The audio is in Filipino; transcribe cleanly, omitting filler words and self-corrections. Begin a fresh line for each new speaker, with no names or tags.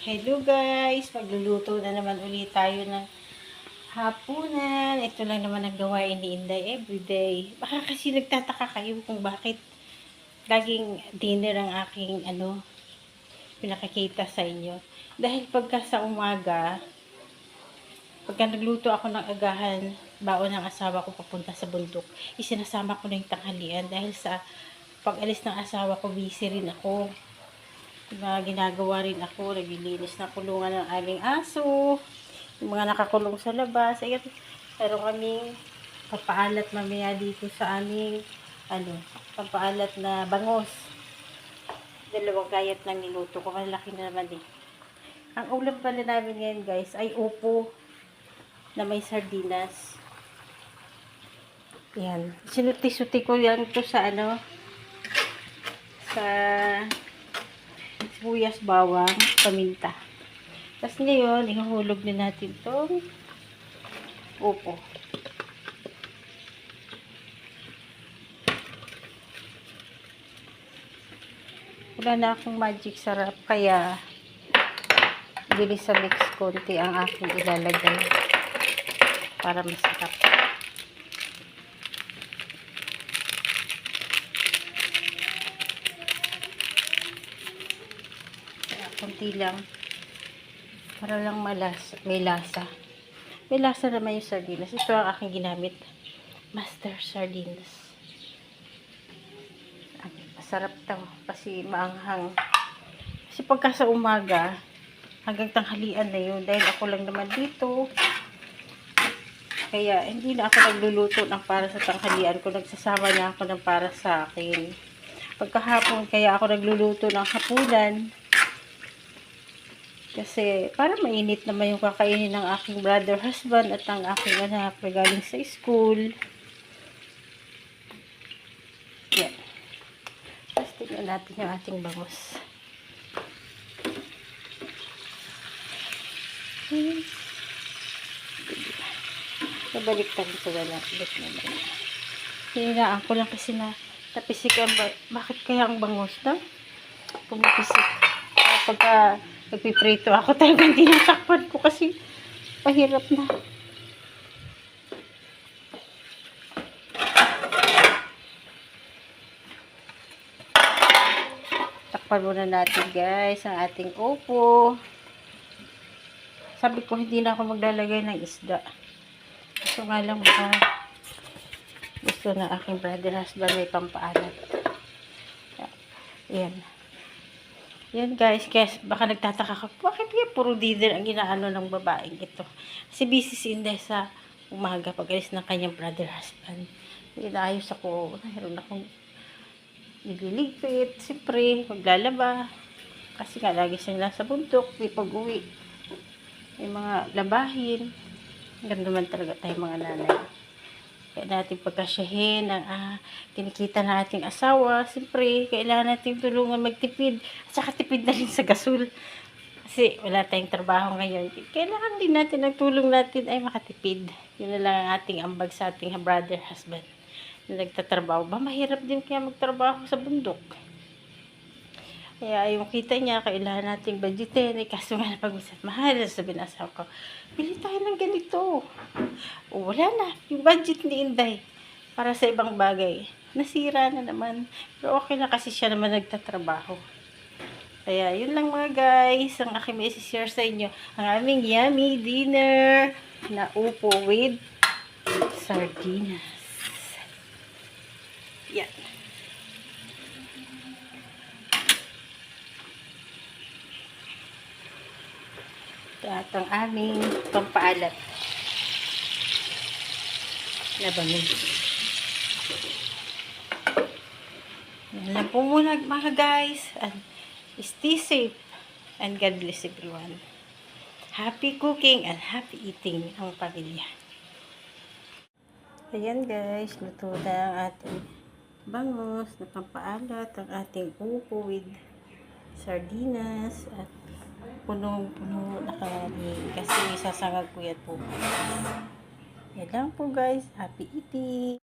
Hello guys! Magluluto na naman ulit tayo ng hapunan. Ito lang naman ang gawain ni Inday everyday. Baka kasi nagtataka kayo kung bakit laging dinner ang aking pinakikita sa inyo. Dahil pagka sa umaga, pagka nagluto ako ng agahan, baon ng asawa ko papunta sa bundok, isinasama ko na yung tanghalian dahil sa pag-alis ng asawa ko, busy rin ako. Ginagawa rin ako, naglilinis na kulungan ng aming aso, yung mga nakakulong sa labas. Ayan, meron kaming papaalat mamaya dito sa aming papaalat na bangos. Dalawang gayat ng niluto ko, malaki na naman eh. Ang ulam pala namin ngayon guys ay upo na may sardinas. Yan, sinuti-suti ko yan to sa sa sibuyas, bawang, paminta. Tapos ngayon, ihuhulog na natin itong upo. Wala na akong magic sarap, kaya bilis sa mix konti ang aking ilalagay para masarap. Konti lang para lang may lasa. May lasa naman yung sardinas. Ito ang aking ginamit, Master Sardines. Masarap to kasi maanghang. Kasi pagka sa umaga hanggang tanghalian na yun, dahil ako lang naman dito, kaya hindi na ako nagluluto ng para sa tanghalian ko, nagsasama na ako ng para sa akin. Pagkahapon kaya ako nagluluto ng hapunan. Kasi, para mainit naman yung kakainin ng aking brother, husband, at ang aking anak na galing sa school. Yan. Tapos, tignan natin yung ating bangus. Nabalik tayo sa lalakbit naman. Hiningaan ko lang kasi na napisik ang bakit kaya ang bangus na? Pumipisik. Pagka nagpiprito ako, talagang tinatakpan ko kasi pahirap na. Takpan muna natin guys ang ating upo. Sabi ko hindi na ako maglalagay ng isda. Gusto nga lang gusto na aking brother husband may pampaalat. Yan. Yan guys, baka nagtataka ka, bakit kaya puro dinner ang ginaano ng babaeng ito? Kasi busy si Inday sa umaga pag-alis ng kanyang brother husband. Inaayos ako, mayroon akong nililigpit, siyempre, maglalaba. Kasi nga, lagi sila sa bundok, may pag-uwi. May mga labahin. Ganda naman talaga tayo mga nanay. Kaya natin pagkasyahin ang kinikita na ating asawa. Siyempre, kailangan natin tulungan magtipid. At saka tipid na rin sa gasol. Kasi wala tayong trabaho ngayon. Kailangan din natin, ang tulong natin ay makatipid. Yun na lang ang ating ambag sa ating brother, husband na nagtatrabaho. Mahirap din kaya magtrabaho sa bundok. Kaya yung kita niya, kailangan nating budgetin. Kaso nga na pag-usap, mahal, sabihin na asawa ko, bili tayo ng ganito. O, wala na. Yung budget ni Inday para sa ibang bagay. Nasira na naman. Pero okay na kasi siya naman nagtatrabaho. Kaya, yun lang mga guys. Ang aking may share sa inyo. Ang aming yummy dinner na upo with sardinas. Yan. At ang aming pampaalat na bangus. Yan lang po muna mga guys. And stay safe and God bless everyone. Happy cooking and happy eating ang pamilya. Ayan guys, luto na ang ating bangus na pampaalat, ang ating upo with sardinas at punong-puno na kanin kasi sasangag ko yan po. Yan lang po guys. Happy eating!